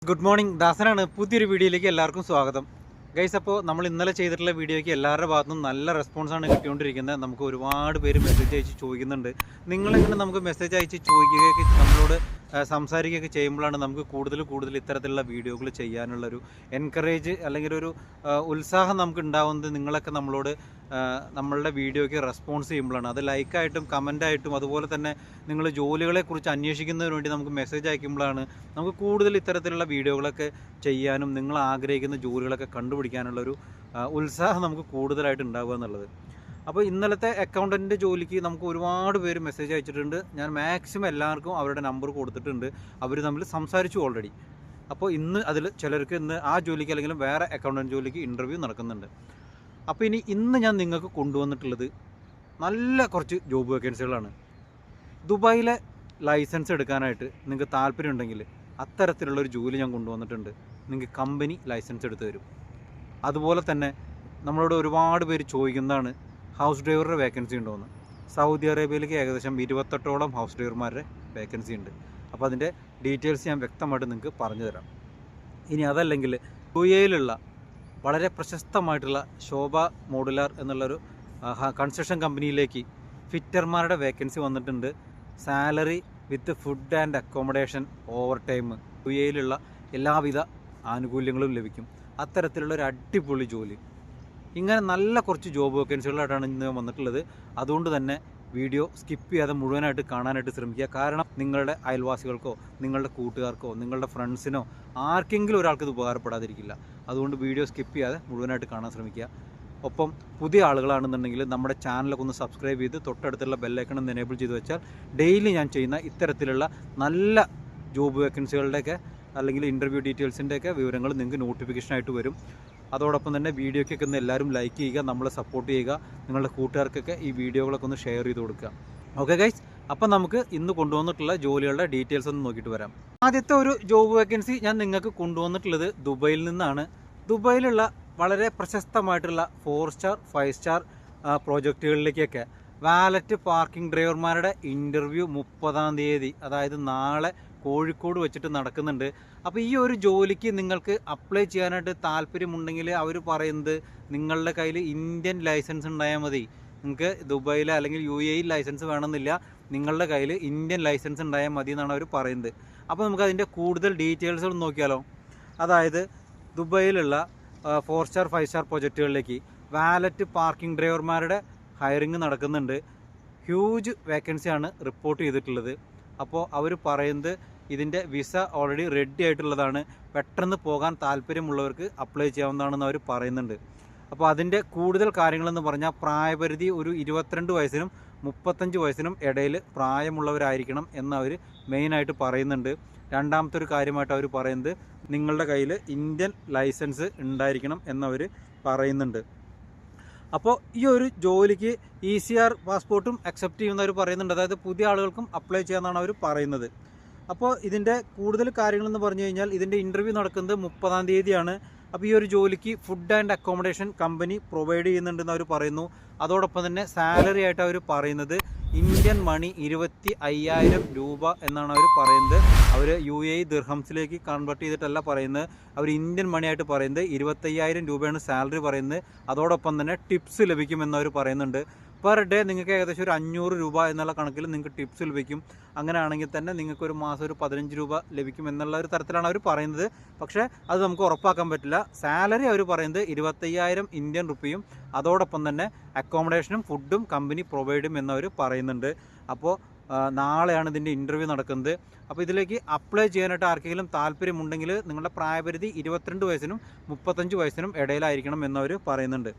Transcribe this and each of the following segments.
Good morning, ദാസനാണ്. പുതിയൊരു വീഡിയോയിലേക്ക് എല്ലാവർക്കും സ്വാഗതം. ഗൈസ്, അപ്പോൾ നമ്മൾ ഇന്നലെ ചെയ്തിട്ടുള്ള വീഡിയോയ്ക്ക് എല്ലാവരുടെ ഭാഗത്തുനിന്നും നല്ല റെസ്പോൺസാണ് കിട്ടിക്കൊണ്ടിരിക്കുന്നത്. നമുക്ക് ഒരുപാട് പേര് മെസ്സേജ് അയച്ച് ചോദിക്കുന്നുണ്ട്. നിങ്ങളിങ്ങനെ നമുക്ക് മെസ്സേജ് അയച്ച് ചോദിക്കുകയൊക്കെ നമ്മളോട് സംസാരിക്കുകയൊക്കെ ചെയ്യുമ്പോഴാണ് നമുക്ക് കൂടുതൽ ഇത്തരത്തിലുള്ള വീഡിയോകൾ ചെയ്യാനുള്ളൊരു എൻകറേജ് അല്ലെങ്കിൽ ഒരു ഉത്സാഹം നമുക്ക് ഉണ്ടാവുന്നത്. നിങ്ങളൊക്കെ നമ്മളോട് നമ്മളുടെ വീഡിയോയ്ക്ക് റെസ്പോൺസ് ചെയ്യുമ്പോഴാണ്. അത് ലൈക്കായിട്ടും കമൻ്റായിട്ടും അതുപോലെ തന്നെ നിങ്ങൾ ജോലികളെക്കുറിച്ച് അന്വേഷിക്കുന്നതിന് വേണ്ടി നമുക്ക് മെസ്സേജ് അയക്കുമ്പോഴാണ് നമുക്ക് കൂടുതൽ ഇത്തരത്തിലുള്ള വീഡിയോകളൊക്കെ ചെയ്യാനും നിങ്ങൾ ആഗ്രഹിക്കുന്ന ജോലികളൊക്കെ കണ്ടുപിടിക്കാനുള്ളൊരു ഉത്സാഹം നമുക്ക് കൂടുതലായിട്ട് ഉണ്ടാവുക എന്നുള്ളത്. അപ്പോൾ ഇന്നലത്തെ അക്കൗണ്ടൻറ്റ് ജോലിക്ക് നമുക്ക് ഒരുപാട് പേര് മെസ്സേജ് അയച്ചിട്ടുണ്ട്. ഞാൻ മാക്സിമം എല്ലാവർക്കും അവരുടെ നമ്പർ കൊടുത്തിട്ടുണ്ട്. അവർ തമ്മിൽ സംസാരിച്ചു ഓൾറെഡി. അപ്പോൾ ഇന്ന് അതിൽ ചിലർക്ക് ഇന്ന് ആ ജോലിക്ക് അല്ലെങ്കിൽ വേറെ അക്കൗണ്ടൻറ്റ് ജോലിക്ക് ഇൻ്റർവ്യൂ നടക്കുന്നുണ്ട്. അപ്പോൾ ഇന്ന് ഞാൻ നിങ്ങൾക്ക് കൊണ്ടുവന്നിട്ടുള്ളത് നല്ല കുറച്ച് ജോബ് വേക്കൻസികളാണ്. ദുബായിലെ ലൈസൻസ് എടുക്കാനായിട്ട് നിങ്ങൾക്ക് താല്പര്യമുണ്ടെങ്കിൽ അത്തരത്തിലുള്ളൊരു ജോലി ഞാൻ കൊണ്ടുവന്നിട്ടുണ്ട്. നിങ്ങൾക്ക് കമ്പനി ലൈസൻസ് എടുത്ത് തരും. അതുപോലെ തന്നെ നമ്മളോട് ഒരുപാട് പേര് ചോദിക്കുന്നതാണ് ഹൗസ് ഡ്രൈവറുടെ വേക്കൻസി ഉണ്ടോയെന്ന്. സൗദി അറേബ്യയിലേക്ക് ഏകദേശം 28ഓളം ഹൗസ് ഡ്രൈവർമാരുടെ വേക്കൻസി ഉണ്ട്. അപ്പോൾ അതിൻ്റെ ഡീറ്റെയിൽസ് ഞാൻ വ്യക്തമായിട്ട് നിങ്ങൾക്ക് പറഞ്ഞു തരാം. ഇനി അതല്ലെങ്കിൽ യുഎഇയിലുള്ള വളരെ പ്രശസ്തമായിട്ടുള്ള ശോഭ മോഡുലാർ എന്നുള്ളൊരു കൺസ്ട്രക്ഷൻ കമ്പനിയിലേക്ക് ഫിറ്റർമാരുടെ വേക്കൻസി വന്നിട്ടുണ്ട്. Salary with food and accommodation, over time, യുഎഇയിലുള്ള എല്ലാവിധ ആനുകൂല്യങ്ങളും ലഭിക്കും. അത്തരത്തിലുള്ളൊരു അടിപൊളി ജോലി. ഇങ്ങനെ നല്ല കുറച്ച് ജോബ് വേക്കൻസികളായിട്ടാണ് ഇന്ന് വന്നിട്ടുള്ളത്. അതുകൊണ്ട് തന്നെ വീഡിയോ സ്കിപ്പ് ചെയ്യാതെ മുഴുവനായിട്ട് കാണാനായിട്ട് ശ്രമിക്കുക. കാരണം നിങ്ങളുടെ അയൽവാസികൾക്കോ നിങ്ങളുടെ കൂട്ടുകാർക്കോ നിങ്ങളുടെ ഫ്രണ്ട്സിനോ ആർക്കെങ്കിലും ഒരാൾക്ക് ഇത് ഉപകാരപ്പെടാതിരിക്കില്ല. അതുകൊണ്ട് വീഡിയോ സ്കിപ്പ് ചെയ്യാതെ മുഴുവനായിട്ട് കാണാൻ ശ്രമിക്കുക. ഒപ്പം പുതിയ ആളുകളാണെന്നുണ്ടെങ്കിൽ നമ്മുടെ ചാനലൊക്കെ ഒന്ന് സബ്സ്ക്രൈബ് ചെയ്ത് തൊട്ടടുത്തുള്ള ബെല്ലൈക്കൺ ഒന്ന് എനേബിൾ ചെയ്ത് വെച്ചാൽ ഡെയിലി ഞാൻ ചെയ്യുന്ന ഇത്തരത്തിലുള്ള നല്ല ജോബ് വേക്കൻസികളുടെയൊക്കെ അല്ലെങ്കിൽ ഇൻ്റർവ്യൂ ഡീറ്റെയിൽസിൻ്റെയൊക്കെ വിവരങ്ങൾ നിങ്ങൾക്ക് നോട്ടിഫിക്കേഷനായിട്ട് വരും. അതോടൊപ്പം തന്നെ വീഡിയോയ്ക്കൊക്കെ ഒന്ന് എല്ലാവരും ലൈക്ക് ചെയ്യുക, നമ്മളെ സപ്പോർട്ട് ചെയ്യുക. നിങ്ങളുടെ കൂട്ടുകാർക്കൊക്കെ ഈ വീഡിയോകളൊക്കെ ഒന്ന് ഷെയർ ചെയ്ത് കൊടുക്കുക. ഓക്കെ ഗൈസ്, അപ്പം നമുക്ക് ഇന്ന് കൊണ്ടുവന്നിട്ടുള്ള ജോലികളുടെ ഡീറ്റെയിൽസ് ഒന്ന് നോക്കിയിട്ട് വരാം. ആദ്യത്തെ ഒരു ജോബ് വേക്കൻസി ഞാൻ നിങ്ങൾക്ക് കൊണ്ടുവന്നിട്ടുള്ളത് ദുബായിൽ നിന്നാണ്. ദുബായിലുള്ള വളരെ പ്രശസ്തമായിട്ടുള്ള 4 സ്റ്റാർ 5 സ്റ്റാർ പ്രോജക്റ്റുകളിലേക്കൊക്കെ വാലറ്റ് പാർക്കിംഗ് ഡ്രൈവർമാരുടെ ഇൻ്റർവ്യൂ 30-ാം തീയതി, അതായത് നാളെ കോഴിക്കോട് വെച്ചിട്ട് നടക്കുന്നുണ്ട്. അപ്പോൾ ഈ ഒരു ജോലിക്ക് നിങ്ങൾക്ക് അപ്ലൈ ചെയ്യാനായിട്ട് താല്പര്യമുണ്ടെങ്കിൽ അവർ പറയുന്നത് നിങ്ങളുടെ കയ്യിൽ ഇന്ത്യൻ ലൈസൻസ് ഉണ്ടായാൽ മതി. നിങ്ങൾക്ക് ദുബായിലെ അല്ലെങ്കിൽ യുഎഇ ലൈസൻസ് വേണമെന്നില്ല, നിങ്ങളുടെ കയ്യിൽ ഇന്ത്യൻ ലൈസൻസ് ഉണ്ടായാൽ മതി എന്നാണ് അവർ പറയുന്നത്. അപ്പോൾ നമുക്ക് അതിൻ്റെ കൂടുതൽ ഡീറ്റെയിൽസുകൾ നോക്കിയാലോ. അതായത് ദുബായിലുള്ള 4 സ്റ്റാർ 5 സ്റ്റാർ പ്രൊജക്റ്റുകളിലേക്ക് വാലറ്റ് പാർക്കിംഗ് ഡ്രൈവർമാരുടെ ഹയറിങ് നടക്കുന്നുണ്ട്. ഹ്യൂജ് വേക്കൻസിയാണ് റിപ്പോർട്ട് ചെയ്തിട്ടുള്ളത്. അപ്പോൾ അവർ പറയുന്നത് ഇതിൻ്റെ വിസ ഓൾറെഡി റെഡി ആയിട്ടുള്ളതാണ്, പെട്ടെന്ന് പോകാൻ താല്പര്യമുള്ളവർക്ക് അപ്ലൈ ചെയ്യാവുന്നതാണെന്ന് അവർ പറയുന്നുണ്ട്. അപ്പോൾ അതിൻ്റെ കൂടുതൽ കാര്യങ്ങളെന്ന് പറഞ്ഞാൽ പ്രായപരിധി ഒരു 22 വയസ്സിനും 35 വയസ്സിനും ഇടയിൽ പ്രായമുള്ളവരായിരിക്കണം എന്നവർ മെയിനായിട്ട് പറയുന്നുണ്ട്. രണ്ടാമത്തെ ഒരു കാര്യമായിട്ട് അവർ പറയുന്നത് നിങ്ങളുടെ കയ്യിൽ ഇന്ത്യൻ ലൈസൻസ് ഉണ്ടായിരിക്കണം എന്നവർ പറയുന്നുണ്ട്. അപ്പോൾ ഈ ഒരു ജോലിക്ക് ECR പാസ്പോർട്ടും അക്സെപ്റ്റ് ചെയ്യുന്നവർ പറയുന്നുണ്ട്. അതായത് പുതിയ ആളുകൾക്കും അപ്ലൈ ചെയ്യാമെന്നാണ് അവർ പറയുന്നത്. അപ്പോൾ ഇതിൻ്റെ കൂടുതൽ കാര്യങ്ങളെന്ന് പറഞ്ഞു കഴിഞ്ഞാൽ ഇതിൻ്റെ ഇൻ്റർവ്യൂ നടക്കുന്നത് 30-ാം തീയതിയാണ്. അപ്പോൾ ഈ ഒരു ജോലിക്ക് food and accommodation company provide ചെയ്യുന്നുണ്ടെന്ന് അവർ പറയുന്നു. അതോടൊപ്പം തന്നെ സാലറി ആയിട്ട് അവർ പറയുന്നത് ഇന്ത്യൻ മണി 25,000 രൂപ എന്നാണ് അവർ പറയുന്നത്. അവർ യുഎഇ ദിർഹംസിലേക്ക് കൺവേർട്ട് ചെയ്തിട്ടല്ല പറയുന്നത്, അവർ ഇന്ത്യൻ മണിയായിട്ട് പറയുന്നത് 25,000 രൂപയാണ് സാലറി പറയുന്നത്. അതോടൊപ്പം തന്നെ ടിപ്സ് ലഭിക്കുമെന്ന് അവർ പറയുന്നുണ്ട്. പെർ ഡേ നിങ്ങൾക്ക് ഏകദേശം ഒരു 500 രൂപ എന്നുള്ള കണക്കിൽ നിങ്ങൾക്ക് ടിപ്സ് ലഭിക്കും. അങ്ങനെയാണെങ്കിൽ തന്നെ നിങ്ങൾക്ക് ഒരു മാസം ഒരു 15 രൂപ ലഭിക്കും എന്നുള്ള ഒരു തരത്തിലാണ് അവർ പറയുന്നത്. പക്ഷേ അത് നമുക്ക് ഉറപ്പാക്കാൻ പറ്റില്ല. സാലറി അവർ പറയുന്നത് 25,000 ഇന്ത്യൻ റുപ്പിയും അതോടൊപ്പം തന്നെ അക്കോമഡേഷനും ഫുഡും കമ്പനി പ്രൊവൈഡ് ചെയ്യും എന്നവർ പറയുന്നുണ്ട്. അപ്പോൾ നാളെയാണ് ഇതിൻ്റെ ഇൻ്റർവ്യൂ നടക്കുന്നത്. അപ്പോൾ ഇതിലേക്ക് അപ്ലൈ ചെയ്യാനായിട്ട് ആർക്കെങ്കിലും താല്പര്യമുണ്ടെങ്കിൽ നിങ്ങളുടെ പ്രായപരിധി 22 വയസ്സിനും 35 വയസ്സിനും ഇടയിലായിരിക്കണം എന്നവർ പറയുന്നുണ്ട്.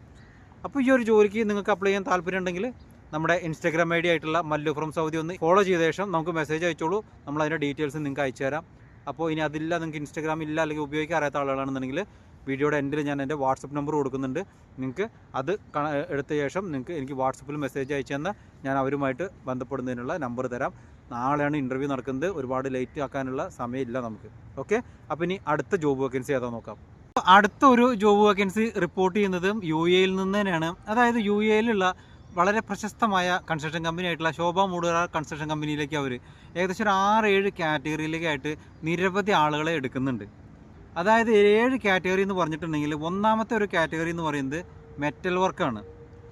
അപ്പോൾ ഈ ഒരു ജോലിക്ക് നിങ്ങൾക്ക് അപ്ലൈ ചെയ്യാൻ താല്പര്യം ഉണ്ടെങ്കിൽ നമ്മുടെ ഇൻസ്റ്റാഗ്രാം ID ആയിട്ടുള്ള മല്ലു ഫ്രം സൗദി ഒന്ന് ഫോളോ ചെയ്ത ശേഷം നമുക്ക് മെസ്സേജ് അയച്ചോളൂ. നമ്മൾ അതിൻ്റെ ഡീറ്റെയിൽസ് നിങ്ങൾക്ക് അയച്ചു തരാം. അപ്പോൾ ഇനി അതില്ല, നിങ്ങൾക്ക് ഇൻസ്റ്റാഗ്രാം ഇല്ല അല്ലെങ്കിൽ ഉപയോഗിക്കാൻ അറിയാത്ത ആളുകളാണെന്നുണ്ടെങ്കിൽ വീഡിയോയുടെ എൻഡിൽ ഞാൻ എൻ്റെ വാട്സപ്പ് നമ്പർ കൊടുക്കുന്നുണ്ട്. നിങ്ങൾക്ക് അത് എടുത്ത ശേഷം എനിക്ക് വാട്സപ്പിൽ മെസ്സേജ് അയച്ചു തന്നാൽ ഞാൻ അവരുമായിട്ട് ബന്ധപ്പെടുന്നതിനുള്ള നമ്പർ തരാം. നാളെയാണ് ഇൻ്റർവ്യൂ നടക്കുന്നത്, ഒരുപാട് ലേറ്റ് ആക്കാനുള്ള സമയമില്ല നമുക്ക്. ഓക്കെ, അപ്പോൾ ഇനി അടുത്ത ജോബ് വേക്കൻസി ഏതാ നോക്കാം. അടുത്ത ഒരു ജോബ് വേക്കൻസി റിപ്പോർട്ട് ചെയ്യുന്നതും യുഎഇയിൽ നിന്ന് തന്നെയാണ്. അതായത് യുഎഇയിലുള്ള വളരെ പ്രശസ്തമായ കൺസ്ട്രക്ഷൻ കമ്പനി ആയിട്ടുള്ള ശോഭ മോഡുലാർ കൺസ്ട്രക്ഷൻ കമ്പനിയിലേക്ക് അവർ ഏകദേശം ഒരു 6-7 കാറ്റഗറിയിലേക്കായിട്ട് നിരവധി ആളുകളെ എടുക്കുന്നുണ്ട്. അതായത് 7 കാറ്റഗറി എന്ന് പറഞ്ഞിട്ടുണ്ടെങ്കിൽ ഒന്നാമത്തെ ഒരു കാറ്റഗറി എന്ന് പറയുന്നത് മെറ്റൽ വർക്കാണ്.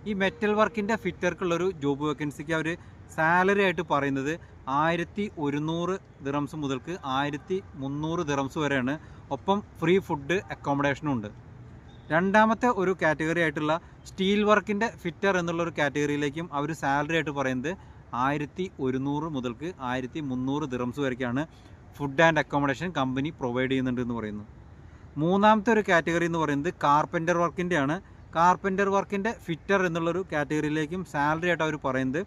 ഈ മെറ്റൽ വർക്കിൻ്റെ ഫിറ്റർക്കുള്ളൊരു ജോബ് വേക്കൻസിക്ക് അവർ സാലറി ആയിട്ട് പറയുന്നത് 1100 ദിറംസ് മുതൽക്ക് 1300 ദിറംസ് വരെയാണ്. ഒപ്പം ഫ്രീ ഫുഡ് അക്കോമഡേഷനും ഉണ്ട്. രണ്ടാമത്തെ ഒരു കാറ്റഗറി ആയിട്ടുള്ള സ്റ്റീൽ വർക്കിൻ്റെ ഫിറ്റർ എന്നുള്ളൊരു കാറ്റഗറിയിലേക്കും അവർ സാലറി ആയിട്ട് പറയുന്നത് 1100 മുതൽക്ക് 1300 ദിറംസ് വരെയൊക്കെയാണ് food and accommodation company provide ചെയ്യുന്നുണ്ട് എന്ന് പറയുന്നു. മൂന്നാമത്തെ ഒരു കാറ്റഗറി എന്ന് പറയുന്നത് കാർപ്പൻ്റർ വർക്കിൻ്റെയാണ്. കാർപ്പൻ്റർ വർക്കിൻ്റെ ഫിറ്റർ എന്നുള്ളൊരു കാറ്റഗറിയിലേക്കും സാലറി ആയിട്ട് അവർ പറയുന്നത്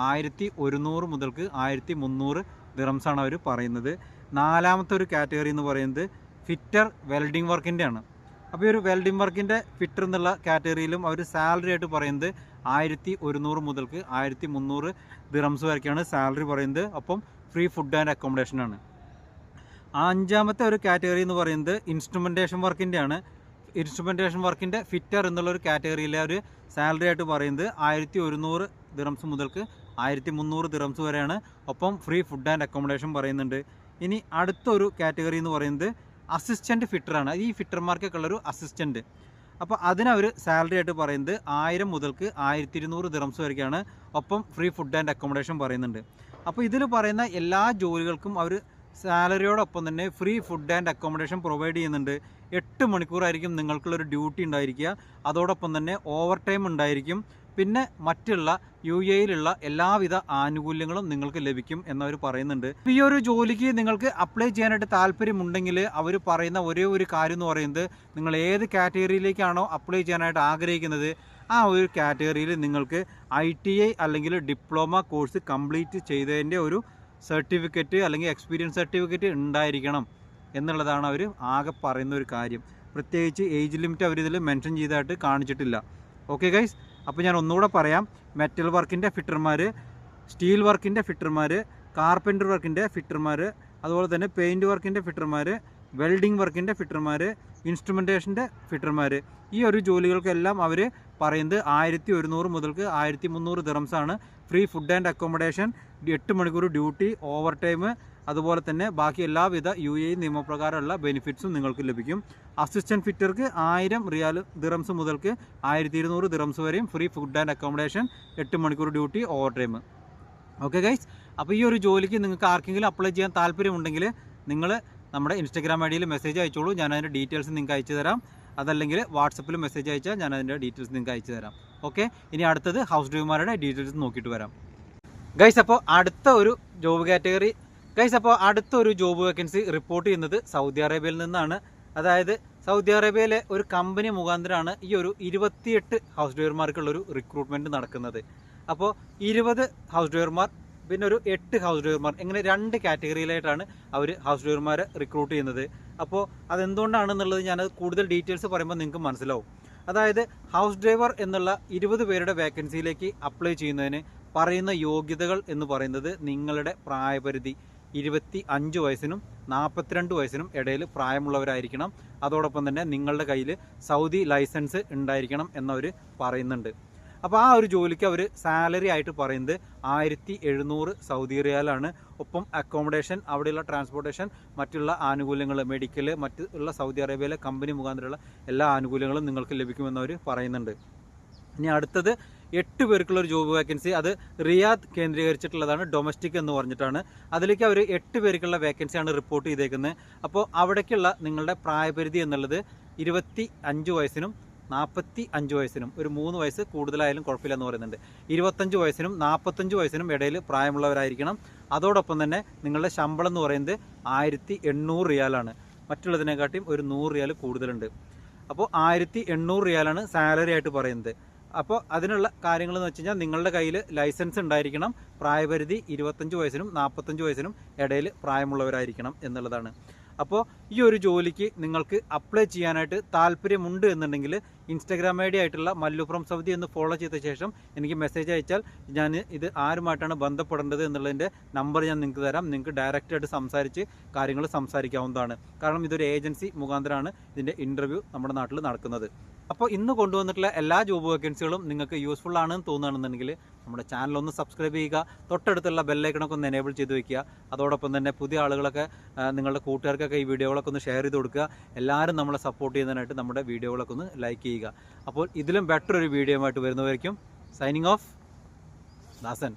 1100 മുതൽക്ക് 1300 ദിറംസാണ് അവർ പറയുന്നത്. നാലാമത്തെ ഒരു കാറ്റഗറി എന്ന് പറയുന്നത് ഫിറ്റർ വെൽഡിംഗ് വർക്കിൻ്റെയാണ്. അപ്പോൾ ഈ ഒരു വെൽഡിംഗ് വർക്കിൻ്റെ ഫിറ്റർ എന്നുള്ള കാറ്റഗറിയിലും അവർ സാലറി ആയിട്ട് പറയുന്നത് 1100 മുതൽക്ക് 1300 ദിറംസ് വരെയൊക്കെയാണ് സാലറി പറയുന്നത്. ഒപ്പം ഫ്രീ ഫുഡ് ആൻഡ് അക്കോമഡേഷനാണ്. അഞ്ചാമത്തെ ഒരു കാറ്റഗറി എന്ന് പറയുന്നത് ഇൻസ്ട്രുമെൻറ്റേഷൻ വർക്കിൻ്റെയാണ്. ഇൻസ്ട്രുമെൻറ്റേഷൻ വർക്കിൻ്റെ ഫിറ്റർ എന്നുള്ളൊരു കാറ്റഗറിയിലെ ഒരു സാലറി ആയിട്ട് പറയുന്നത് 1100 ദിറംസ് മുതൽക്ക് 1300 ദിറംസ് വരെയാണ്. ഒപ്പം ഫ്രീ ഫുഡ് ആൻഡ് അക്കോമഡേഷൻ പറയുന്നുണ്ട്. ഇനി അടുത്തൊരു കാറ്റഗറി എന്ന് പറയുന്നത് അസിസ്റ്റൻറ്റ് ഫിറ്ററാണ്. ഈ ഫിറ്റർമാർക്കൊക്കെ ഉള്ളൊരു അസിസ്റ്റൻറ്റ്. അപ്പോൾ അതിനവർ സാലറി ആയിട്ട് പറയുന്നത് 1000 മുതൽക്ക് 1200 ദിറംസ് വരെയൊക്കെയാണ്. ഒപ്പം ഫ്രീ ഫുഡ് ആൻഡ് അക്കോമഡേഷൻ പറയുന്നുണ്ട്. അപ്പോൾ ഇതിൽ പറയുന്ന എല്ലാ ജോലികൾക്കും അവർ സാലറിയോടൊപ്പം തന്നെ free food and accommodation provide ചെയ്യുന്നുണ്ട്. 8 മണിക്കൂറായിരിക്കും നിങ്ങൾക്കുള്ളൊരു ഡ്യൂട്ടി ഉണ്ടായിരിക്കുക. അതോടൊപ്പം തന്നെ ഓവർ ടൈം ഉണ്ടായിരിക്കും. പിന്നെ മറ്റുള്ള UAE-യിലുള്ള എല്ലാവിധ ആനുകൂല്യങ്ങളും നിങ്ങൾക്ക് ലഭിക്കും എന്നവർ പറയുന്നുണ്ട്. ഈ ഒരു ജോലിക്ക് നിങ്ങൾക്ക് അപ്ലൈ ചെയ്യാനായിട്ട് താല്പര്യമുണ്ടെങ്കിൽ അവർ പറയുന്ന ഒരേ ഒരു കാര്യം എന്ന് പറയുന്നത് നിങ്ങൾ ഏത് കാറ്റഗറിയിലേക്കാണോ അപ്ലൈ ചെയ്യാനായിട്ട് ആഗ്രഹിക്കുന്നത് ആ ഒരു കാറ്റഗറിയിൽ നിങ്ങൾക്ക് ITI അല്ലെങ്കിൽ ഡിപ്ലോമ കോഴ്സ് കംപ്ലീറ്റ് ചെയ്തതിൻ്റെ ഒരു സർട്ടിഫിക്കറ്റ് അല്ലെങ്കിൽ എക്സ്പീരിയൻസ് സർട്ടിഫിക്കറ്റ് ഉണ്ടായിരിക്കണം എന്നുള്ളതാണ് അവർ ആകെ പറയുന്ന ഒരു കാര്യം. പ്രത്യേകിച്ച് ഏജ് ലിമിറ്റ് അവരിതിൽ മെൻഷൻ ചെയ്തതായിട്ട് കാണിച്ചിട്ടില്ല. ഓക്കെ ഗൈസ്, അപ്പോൾ ഞാൻ ഒന്നുകൂടെ പറയാം. മെറ്റൽ വർക്കിൻ്റെ ഫിറ്റർമാർ, സ്റ്റീൽ വർക്കിൻ്റെ ഫിറ്റർമാർ, കാർപ്പൻ്റർ വർക്കിൻ്റെ ഫിറ്റർമാർ, അതുപോലെ തന്നെ പെയിൻറ്റ് വർക്കിൻ്റെ ഫിറ്റർമാർ, വെൽഡിംഗ് വർക്കിൻ്റെ ഫിറ്റർമാർ, ഇൻസ്ട്രുമെൻറ്റേഷൻ്റെ ഫിറ്റർമാർ, ഈ ഒരു ജോലികൾക്കെല്ലാം അവർ പറയുന്നത് 1100 മുതൽക്ക് 1300 ദിറംസാണ്. ഫ്രീ ഫുഡ് ആൻഡ് അക്കോമഡേഷൻ, 8 മണിക്കൂർ ഡ്യൂട്ടി, ഓവർ ടൈം, അതുപോലെ തന്നെ ബാക്കി എല്ലാവിധ UAE നിയമപ്രകാരമുള്ള ബെനിഫിറ്റ്സും നിങ്ങൾക്ക് ലഭിക്കും. അസിസ്റ്റൻറ്റ് ഫിറ്റർക്ക് 1000 റിയാൽ ദിറംസ് മുതൽക്ക് 1200 ദിറംസ് വരെയും ഫ്രീ ഫുഡ് ആൻഡ് അക്കോമഡേഷൻ, 8 മണിക്കൂർ duty, over time. Okay guys, അപ്പോൾ ഈ ഒരു ജോലിക്ക് നിങ്ങൾക്ക് ആർക്കെങ്കിലും അപ്ലൈ ചെയ്യാൻ താല്പര്യമുണ്ടെങ്കിൽ നിങ്ങൾ നമ്മുടെ ഇൻസ്റ്റാഗ്രാം ഐഡിയിൽ മെസ്സേജ് അയച്ചോളൂ. ഞാൻ അതിൻ്റെ ഡീറ്റെയിൽസ് നിങ്ങൾക്ക് അയച്ചു തരാം. അതല്ലെങ്കിൽ വാട്സപ്പിൽ മെസ്സേജ് അയച്ചാൽ ഞാൻ അതിൻ്റെ ഡീറ്റെയിൽസ് നിങ്ങൾക്ക് അയച്ചു തരാം. ഓക്കെ, ഇനി അടുത്തത് ഹൗസ് ഡ്രൈവർമാരുടെ ഡീറ്റെയിൽസ് നോക്കിയിട്ട് വരാം ഗൈസ്. അപ്പോൾ അടുത്ത ഒരു ജോബ് കാറ്റഗറി ഗൈസ്, അപ്പോൾ അടുത്തൊരു ജോബ് വേക്കൻസി റിപ്പോർട്ട് ചെയ്യുന്നത് സൗദി അറേബ്യയിൽ നിന്നാണ്. അതായത് സൗദി അറേബ്യയിലെ ഒരു കമ്പനി മുഖാന്തരമാണ് ഈ ഒരു 28 ഹൗസ് ഡ്രൈവർമാർക്കുള്ളൊരു റിക്രൂട്ട്മെൻറ്റ് നടക്കുന്നത്. അപ്പോൾ 20 ഹൗസ് ഡ്രൈവർമാർ പിന്നെ ഒരു 8 ഹൗസ് ഡ്രൈവർമാർ, ഇങ്ങനെ 2 കാറ്റഗറിയിലായിട്ടാണ് അവർ ഹൗസ് ഡ്രൈവർമാരെ റിക്രൂട്ട് ചെയ്യുന്നത്. അപ്പോൾ അതെന്തുകൊണ്ടാണെന്നുള്ളത് ഞാനത് കൂടുതൽ ഡീറ്റെയിൽസ് പറയുമ്പോൾ നിങ്ങൾക്ക് മനസ്സിലാവും. അതായത് ഹൗസ് ഡ്രൈവർ എന്നുള്ള 20 പേരുടെ വേക്കൻസിയിലേക്ക് അപ്ലൈ ചെയ്യുന്നതിന് പറയുന്ന യോഗ്യതകൾ എന്ന് പറയുന്നത് നിങ്ങളുടെ പ്രായപരിധി 25 വയസ്സിനും 42 വയസ്സിനും ഇടയിൽ പ്രായമുള്ളവരായിരിക്കണം. അതോടൊപ്പം തന്നെ നിങ്ങളുടെ കയ്യിൽ സൗദി ലൈസൻസ് ഉണ്ടായിരിക്കണം എന്നവർ പറയുന്നുണ്ട്. അപ്പോൾ ആ ഒരു ജോലിക്ക് അവർ സാലറി ആയിട്ട് പറയുന്നത് 1700 സൗദി റിയാലാണ്. ഒപ്പം അക്കോമഡേഷൻ, അവിടെയുള്ള ട്രാൻസ്പോർട്ടേഷൻ, മറ്റുള്ള ആനുകൂല്യങ്ങൾ, മെഡിക്കൽ, മറ്റുള്ള സൗദി അറേബ്യയിലെ കമ്പനി മുഖാന്തരമുള്ള എല്ലാ ആനുകൂല്യങ്ങളും നിങ്ങൾക്ക് ലഭിക്കുമെന്നവർ പറയുന്നുണ്ട്. ഇനി അടുത്തത് 8 പേർക്കുള്ളൊരു ജോബ് വേക്കൻസി, അത് റിയാദ് കേന്ദ്രീകരിച്ചിട്ടുള്ളതാണ്, ഡൊമസ്റ്റിക് എന്ന് പറഞ്ഞിട്ടാണ്. അതിലേക്ക് അവർ 8 പേർക്കുള്ള വേക്കൻസിയാണ് റിപ്പോർട്ട് ചെയ്തേക്കുന്നത്. അപ്പോൾ അവിടേക്കുള്ള നിങ്ങളുടെ പ്രായപരിധി എന്നുള്ളത് 25 വയസ്സിനും 45 വയസ്സിനും, ഒരു 3 വയസ്സ് കൂടുതലായാലും കുഴപ്പമില്ലെന്ന് പറയുന്നുണ്ട്. 25 വയസ്സിനും 45 വയസ്സിനും ഇടയിൽ പ്രായമുള്ളവരായിരിക്കണം. അതോടൊപ്പം തന്നെ നിങ്ങളുടെ ശമ്പളം എന്ന് പറയുന്നത് 1800 റിയാലാണ്. മറ്റുള്ളതിനെക്കാട്ടിയും ഒരു 100 റിയാൽ കൂടുതലുണ്ട്. അപ്പോൾ 1800 റിയാലാണ് സാലറി ആയിട്ട് പറയുന്നത്. അപ്പോൾ അതിനുള്ള കാര്യങ്ങളെന്ന് വെച്ച് കഴിഞ്ഞാൽ നിങ്ങളുടെ കയ്യിൽ ലൈസൻസ് ഉണ്ടായിരിക്കണം, പ്രായപരിധി 25 വയസ്സിനും 45 വയസ്സിനും ഇടയിൽ പ്രായമുള്ളവരായിരിക്കണം എന്നുള്ളതാണ്. അപ്പോൾ ഈ ഒരു ജോലിക്ക് നിങ്ങൾക്ക് അപ്ലൈ ചെയ്യാനായിട്ട് താല്പര്യമുണ്ട് എന്നുണ്ടെങ്കിൽ ഇൻസ്റ്റാഗ്രാം ID ആയിട്ടുള്ള മല്ലു ഫ്രം സൗദി എന്ന് ഫോളോ ചെയ്ത ശേഷം എനിക്ക് മെസ്സേജ് അയച്ചാൽ ഞാൻ ഇത് ആരുമായിട്ടാണ് ബന്ധപ്പെടേണ്ടത് എന്നുള്ളതിൻ്റെ നമ്പർ ഞാൻ നിങ്ങൾക്ക് തരാം. നിങ്ങൾക്ക് ഡയറക്റ്റായിട്ട് സംസാരിച്ച് കാര്യങ്ങൾ സംസാരിക്കാവുന്നതാണ്. കാരണം ഇതൊരു ഏജൻസി മുഖാന്തരമാണ് ഇതിൻ്റെ ഇൻ്റർവ്യൂ നമ്മുടെ നാട്ടിൽ നടക്കുന്നത്. അപ്പോൾ ഇന്ന് കൊണ്ടുവന്നിട്ടുള്ള എല്ലാ ജോബ് വേക്കൻസികളും നിങ്ങൾക്ക് യൂസ്ഫുൾ ആണെന്ന് തോന്നുകയാണെന്നുണ്ടെങ്കിൽ നമ്മുടെ ചാനലൊന്ന് സബ്സ്ക്രൈബ് ചെയ്യുക, തൊട്ടടുത്തുള്ള ബെല്ലൈക്കണൊക്കെ ഒന്ന് എനേബിൾ ചെയ്ത് വയ്ക്കുക. അതോടൊപ്പം തന്നെ പുതിയ ആളുകളൊക്കെ നിങ്ങളുടെ കൂട്ടുകാർക്കൊക്കെ ഈ വീഡിയോകളൊക്കെ ഒന്ന് ഷെയർ ചെയ്ത് കൊടുക്കുക. എല്ലാവരും നമ്മളെ സപ്പോർട്ട് ചെയ്യുന്നതിനായിട്ട് നമ്മുടെ വീഡിയോകളൊക്കെ ഒന്ന് ലൈക്ക് ചെയ്യുക. അപ്പോൾ ഇതിലും ബെറ്റർ ഒരു വീഡിയോ ആയിട്ട് വരുന്നവരായിരിക്കും. സൈനിങ് ഓഫ്, ദാസൻ.